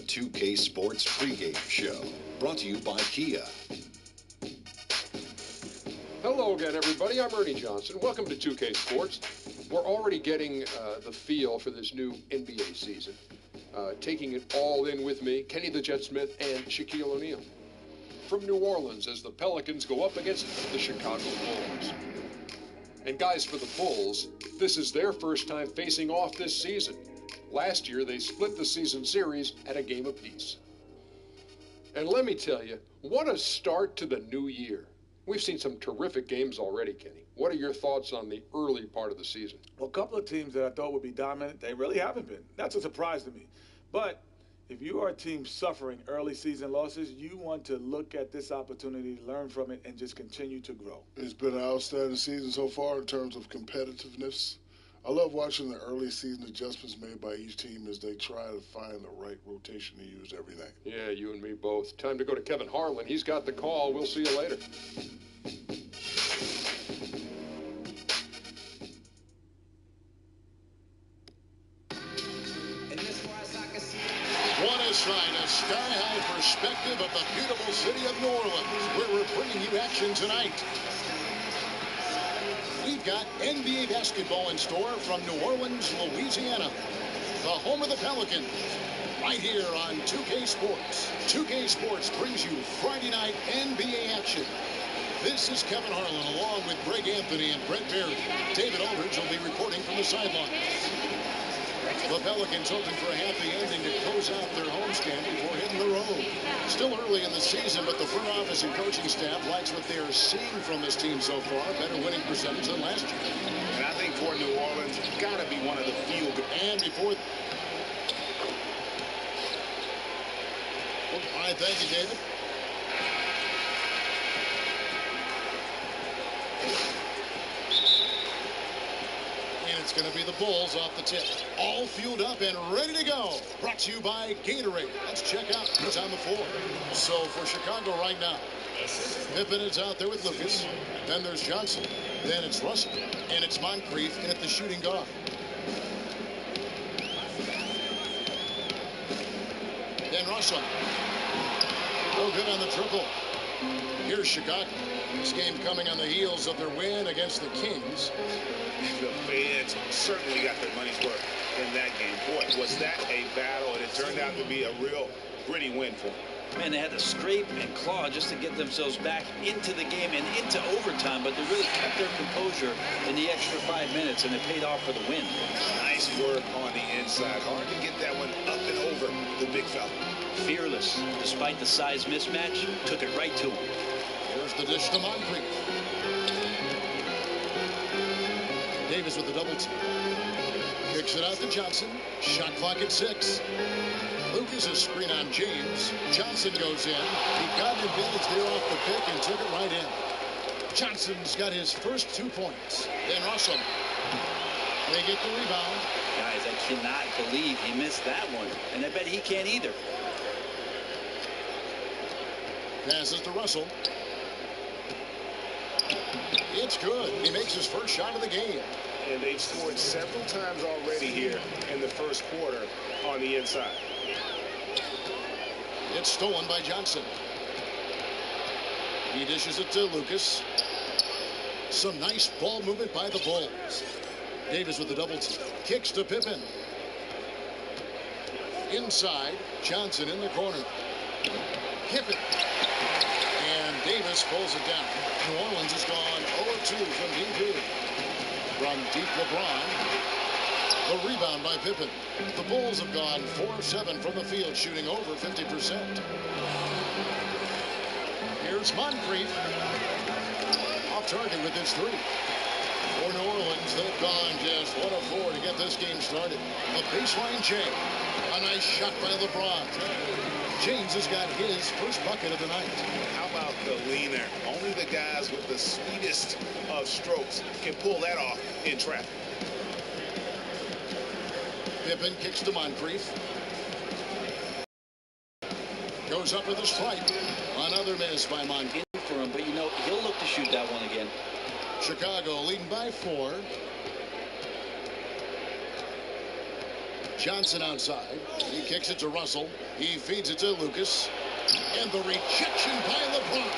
2K Sports pregame show, brought to you by Kia. Hello again, everybody. I'm Ernie Johnson. Welcome to 2K Sports. We're already getting the feel for this new NBA season. Taking it all in with me, Kenny the Jet Smith and Shaquille O'Neal. From New Orleans as the Pelicans go up against the Chicago Bulls. And guys, for the Bulls, this is their first time facing off this season. Last year, they split the season series at a game apiece. And let me tell you, what a start to the new year. We've seen some terrific games already, Kenny. What are your thoughts on the early part of the season? Well, a couple of teams that I thought would be dominant, they really haven't been. That's a surprise to me. But if you are a team suffering early season losses, you want to look at this opportunity, learn from it, and just continue to grow. It's been an outstanding season so far in terms of competitiveness. I love watching the early season adjustments made by each team as they try to find the right rotation to use every night. Yeah, you and me both. Time to go to Kevin Harlan. He's got the call. We'll see you later. One aside, a sky-high perspective of the beautiful city of New Orleans, where we're bringing you action tonight. We've got NBA basketball in store from New Orleans, Louisiana, the home of the Pelicans, right here on 2K Sports. 2K Sports brings you Friday night NBA action. This is Kevin Harlan along with Greg Anthony and Brent Berry. David Aldridge will be reporting from the sidelines. The Pelicans hoping for a happy ending to close out their homestand before hitting the road. Still early in the season, but the front office and coaching staff likes what they are seeing from this team so far. Better winning percentage than last year. And I think for New Orleans, got to be one of the few. And before... All right, thank you, David. It's going to be the Bulls off the tip. All fueled up and ready to go. Brought to you by Gatorade. Let's check out who's on the floor. So for Chicago right now, Pippen is out there with Lucas. Then there's Johnson. Then it's Russell. And it's Moncrief at the shooting guard. Then Russell. Oh, good on the triple. Here's Chicago. This game coming on the heels of their win against the Kings. The fans certainly got their money's worth in that game. Boy, was that a battle, and it turned out to be a real gritty win for them. Man, they had to scrape and claw just to get themselves back into the game and into overtime, but they really kept their composure in the extra 5 minutes, and it paid off for the win. Nice work on the inside. Hard to get that one up and over the big fella. Fearless, despite the size mismatch, took it right to him. Here's the dish to Moncrief. Davis with the double team. Kicks it out to Johnson. Shot clock at 6. Lucas' screen on James. Johnson goes in. He got an advantage there off the pick and took it right in. Johnson's got his first 2 points. Then Russell. They get the rebound. Guys, I cannot believe he missed that one. And I bet he can't either. Passes to Russell. It's good. He makes his first shot of the game. And they've scored several times already here in the first quarter on the inside. It's stolen by Johnson. He dishes it to Lucas. Some nice ball movement by the Bulls. Davis with the double team. Kicks to Pippen. Inside, Johnson in the corner. Hip it. And Davis pulls it down. New Orleans has gone 0-2 from DP. From deep LeBron. The rebound by Pippen. The Bulls have gone 4-7 from the field, shooting over 50%. Here's Moncrief. Off target with his 3. For New Orleans, they've gone just 1 of 4 to get this game started. A baseline jam. A nice shot by LeBron. James has got his first bucket of the night. How about the leaner? Only the guys with the sweetest of strokes can pull that off in traffic. Pippen kicks to Moncrief. Goes up with a strike. Another miss by Moncrief. For him, but you know, he'll look to shoot that one again. Chicago leading by 4. Johnson outside. He kicks it to Russell. He feeds it to Lucas. And the rejection by LeBron.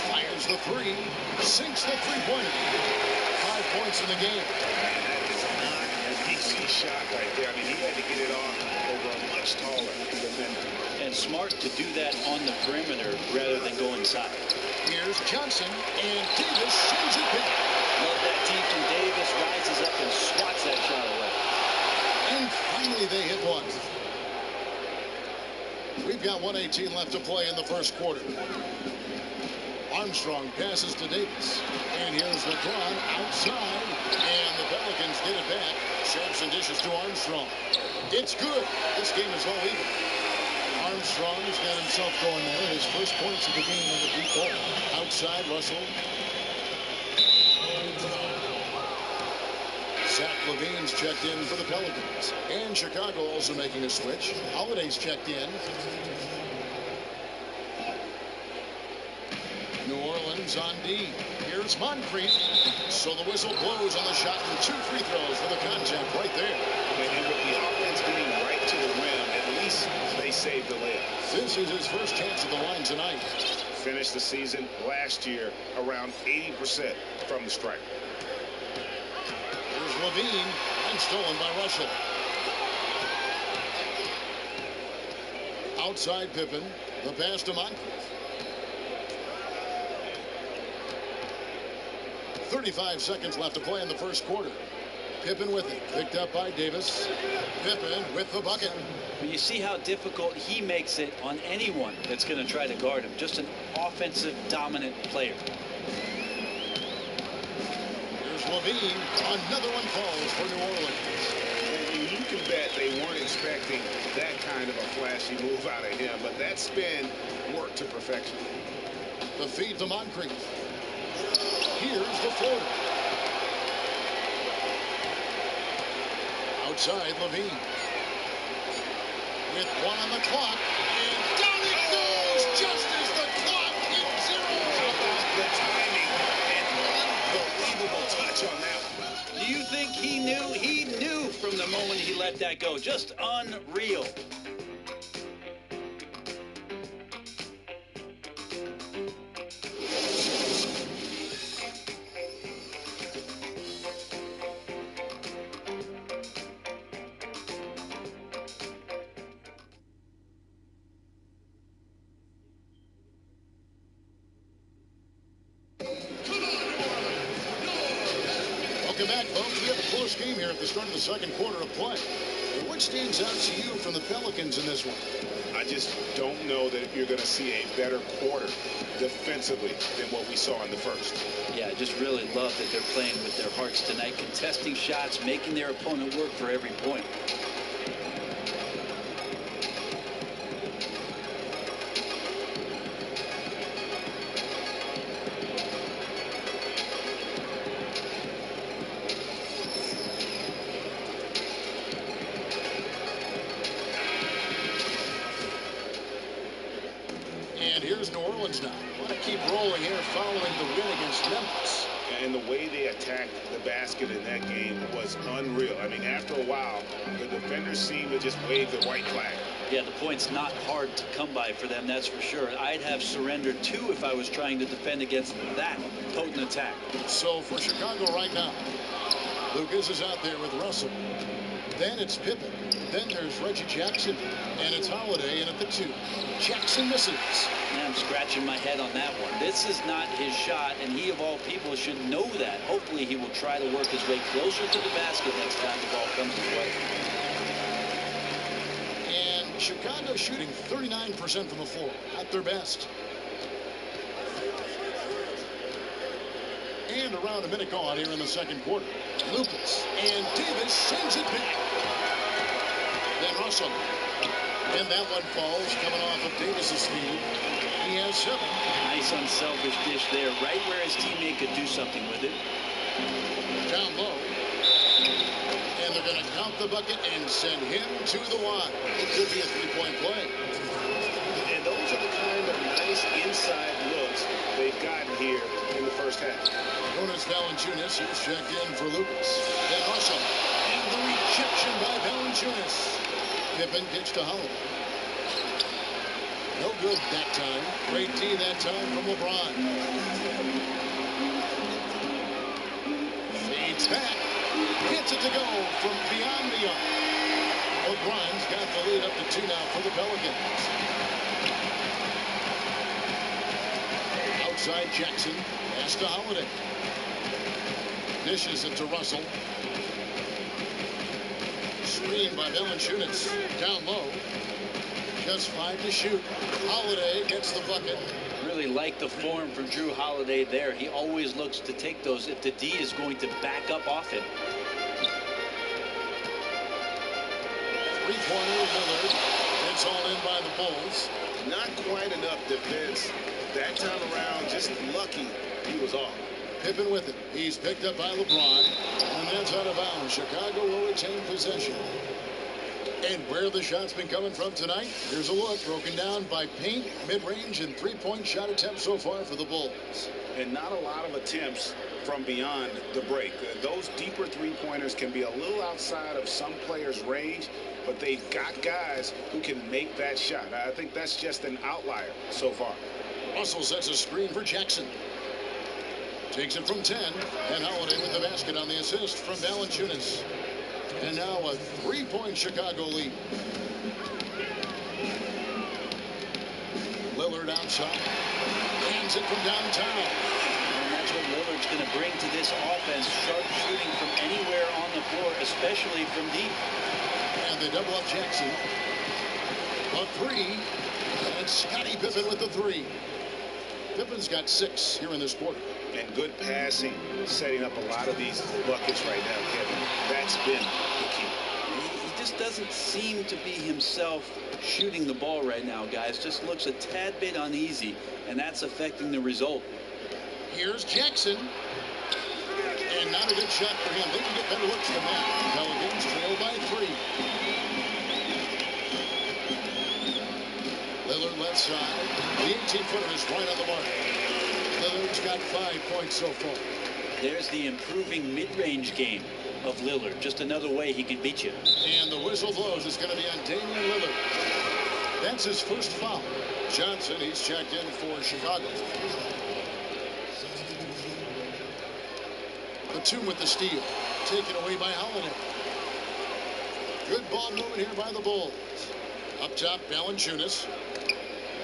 Fires the three. Sinks the three-pointer. 5 points in the game. That is not a DC shot right there. I mean, he had to get it off over a much taller defender. And smart to do that on the perimeter rather than go inside. Here's Johnson, and Davis sends it back. Love that deep from Davis, rises up and swats that shot away. And finally they hit one. We've got 1:18 left to play in the first quarter. Armstrong passes to Davis. And here's LeBron outside. And the Pelicans get it back. Serves and dishes to Armstrong. It's good. This game is all even. Armstrong's got himself going there. His first points of the game on the deep ball. Outside, Russell. Zach LaVine's checked in for the Pelicans. And Chicago also making a switch. Holiday's checked in. New Orleans on D. Here's Moncrief. So the whistle blows on the shot and 2 free throws for the contact right there. And with the offense getting right to the rim, at least they saved the layup. This is his first chance at the line tonight. Finished the season last year around 80% from the stripe. Here's Levine, and stolen by Russell. Outside Pippen, the pass to Moncrief. 35 seconds left to play in the first quarter. Pippen with it, picked up by Davis. Pippen with the bucket. But you see how difficult he makes it on anyone that's going to try to guard him. Just an offensive dominant player. Here's Levine. Another one falls for New Orleans. And you can bet they weren't expecting that kind of a flashy move out of him, but that spin worked to perfection. The feed to Moncrief. Here's the floater. Outside Levine. With 1 on the clock. And down it goes just as the clock hits 0. How about the timing and unbelievable touch on that one. Do you think he knew? He knew from the moment he let that go. Just unreal. Welcome back, folks. We have a close game here at the start of the second quarter of play. What stands out to you from the Pelicans in this one? I just don't know that you're going to see a better quarter defensively than what we saw in the first. Yeah, I just really love that they're playing with their hearts tonight, contesting shots, making their opponent work for every point. And here's New Orleans now. Want to keep rolling here following the win against Memphis. And the way they attacked the basket in that game was unreal. I mean, after a while, the defenders seemed to just wave the white flag. Yeah, the point's not hard to come by for them, that's for sure. I'd have surrendered too if I was trying to defend against that potent attack. So for Chicago right now, Lucas is out there with Russell. Then it's Pippen. Then there's Reggie Jackson. And it's Holiday in at the 2. Jackson misses. I'm scratching my head on that one. This is not his shot, and he of all people should know that. Hopefully he will try to work his way closer to the basket next time the ball comes his way. And Chicago shooting 39% from the floor. At their best. And around a minute gone here in the second quarter. Lucas and Davis sends it back. Then Russell. And that one falls coming off of Davis's feed. He has 7. Nice unselfish dish there, right where his teammate could do something with it. Down low. And they're going to count the bucket and send him to the line. It could be a 3-point play. And those are the kind of nice inside looks they've gotten here in the first half. Jonas Valanciunas, he's checked in for Lucas. Then Russell. And the rejection by Valanciunas. Pippen gets to Holiday. No good that time. Great D that time from LeBron. Fades back. Gets it to go from beyond the arc. LeBron's got the lead up to 2 now for the Pelicans. Outside Jackson. Pass to Holiday. Dishes it to Russell. Screen by Valanciunas. Down low. Just 5 to shoot. Holiday gets the bucket. Really like the form from Drew Holiday there. He always looks to take those if the D is going to back up off him. Three-pointer Lillard. It's all in by the Bulls. Not quite enough defense that time around. Just lucky he was off. Pippen with it. He's picked up by LeBron. And that's out of bounds. Chicago will retain possession. And where the shot's been coming from tonight, here's a look broken down by paint, mid-range, and three-point shot attempts so far for the Bulls. And not a lot of attempts from beyond the break. Those deeper three-pointers can be a little outside of some players' range, but they've got guys who can make that shot. I think that's just an outlier so far. Russell sets a screen for Jackson. Takes it from 10, and Holiday with the basket on the assist from Valanciunas. And now a three-point Chicago lead. Lillard outside. Hands it from downtown. And that's what Lillard's going to bring to this offense. Sharp shooting from anywhere on the floor, especially from deep. And they double up Jackson. A three. And Scottie Pippen with the three. Pippen's got 6 here in this quarter. And good passing, setting up a lot of these buckets right now, Kevin. That's been the key. He just doesn't seem to be himself shooting the ball right now, guys. Just looks a tad bit uneasy, and that's affecting the result. Here's Jackson. And not a good shot for him. They can get better looks than that. Pelicans trail by 3. Lillard left side. The 18-footer is right on the mark. Lillard's got 5 points so far. There's the improving mid-range game of Lillard. Just another way he can beat you. And the whistle blows. It's going to be on Damian Lillard. That's his first foul. Johnson, he's checked in for Chicago. Batum with the steal. Taken away by Holiday. Good ball movement here by the Bulls. Up top, Valanciunas.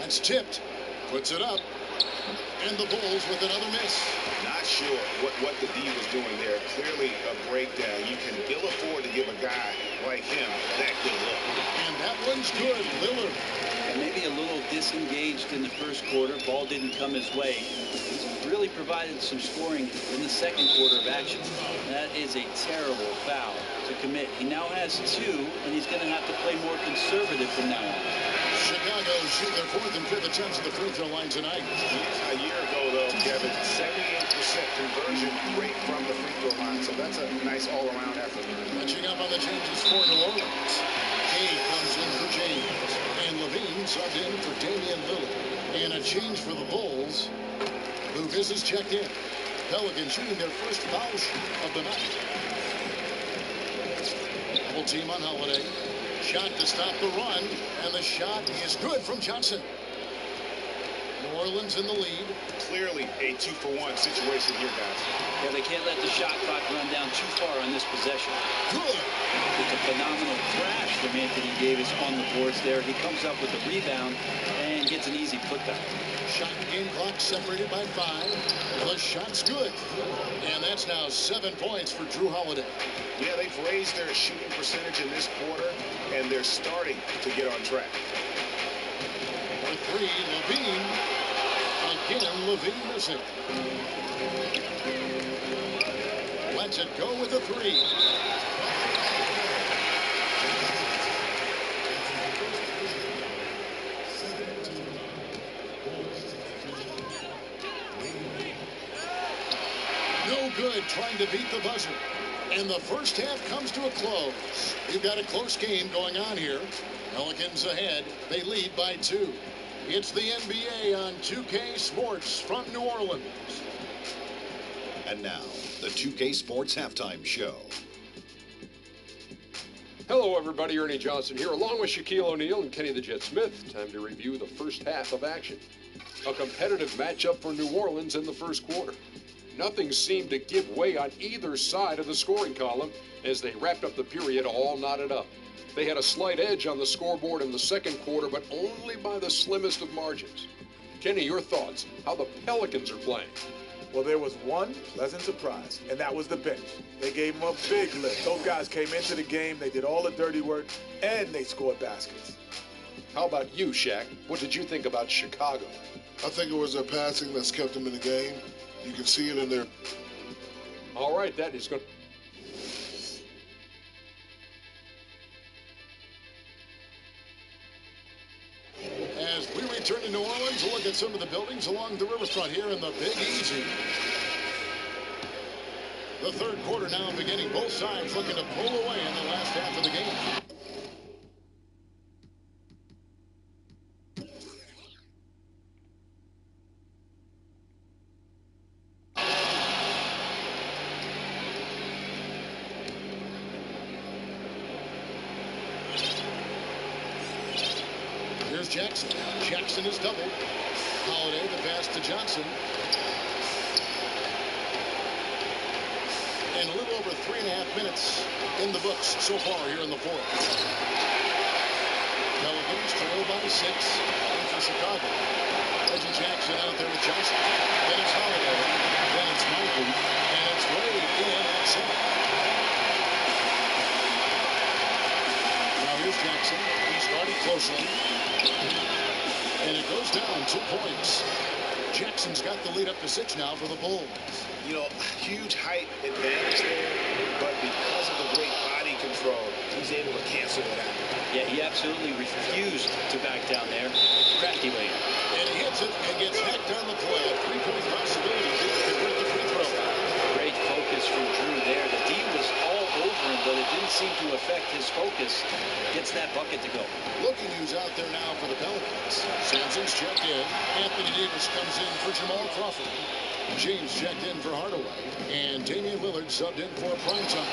That's tipped. Puts it up. And the Bulls with another miss. Not sure what the D was doing there. Clearly a breakdown. You can ill afford to give a guy like him that good look. And that one's good. Lillard. And maybe a little disengaged in the first quarter. Ball didn't come his way. He's really provided some scoring in the second quarter of action. That is a terrible foul to commit. He now has 2, and he's going to have to play more conservative from now on. Chicago shoot their 4th and 5th attempts at the free throw line tonight. A year ago, though, Kevin, 78% conversion rate from the free throw line. So that's a nice all-around effort. Catching up on the changes for New Orleans. Kay comes in for James. And Levine subbed in for Damian Lillard. And a change for the Bulls. Lucas is checked in. Pelicans shooting their first foul of the night. Double team on Holiday. Shot to stop the run, and the shot is good from Johnson. New Orleans in the lead. Clearly a 2-for-1 situation here, guys. Yeah, they can't let the shot clock run down too far on this possession. Good. It's a phenomenal crash from Anthony Davis on the boards there. He comes up with a rebound and gets an easy putback. Shot game clock separated by 5. The shot's good. And that's now 7 points for Drew Holiday. Yeah, they've raised their shooting percentage in this quarter, and they're starting to get on track. For 3, Levine. Again, Levine missing. Lets it go with a 3. No good trying to beat the buzzer. And the first half comes to a close. We've got a close game going on here. Pelicans ahead. They lead by 2. It's the NBA on 2K Sports from New Orleans. And now, the 2K Sports Halftime Show. Hello, everybody. Ernie Johnson here, along with Shaquille O'Neal and Kenny the Jet Smith. Time to review the first half of action. A competitive matchup for New Orleans in the first quarter. Nothing seemed to give way on either side of the scoring column as they wrapped up the period all knotted up. They had a slight edge on the scoreboard in the second quarter, but only by the slimmest of margins. Kenny, your thoughts? How the Pelicans are playing? Well, there was one pleasant surprise, and that was the bench. They gave them a big lift. Those guys came into the game, they did all the dirty work, and they scored baskets. How about you, Shaq? What did you think about Chicago? I think it was their passing that's kept them in the game. You can see it in their... All right, that is good. As we return to New Orleans, we'll look at some of the buildings along the riverfront here in the Big Easy. The third quarter now beginning. Both sides looking to pull away in the last half of the game. Here's Jackson. Jackson is doubled. Holiday the pass to Johnson. And a little over 3.5 minutes in the books so far here in the fourth. Pelicans trail by 6 for Chicago. Reggie Jackson out there with Johnson. Then it's Holiday. Then it's Mobley. And it's Wade in at 7. Now here's Jackson. He started closely. And it goes down 2 points. Jackson's got the lead up to 6 now for the Bulls. You know, huge height advantage there, but because of the great body control, he's able to cancel it out. Yeah, he absolutely refused to back down there. Crafty lane. And he hits it and gets hacked on the play. A 3-point possibility if he can convert the free throw. Great focus from Drew there. The D was all over him, but it didn't seem to affect his focus. Gets that bucket to go. Looking who's out there now for the Pelicans. Sampson's checked in. Anthony Davis comes in for Jamal Crawford. James checked in for Hardaway. And Damian Lillard subbed in for Primetime.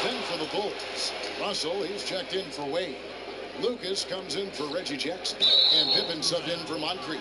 Then for the Bulls, Russell, he's checked in for Wade. Lucas comes in for Reggie Jackson. And Pippen subbed in for Moncrief.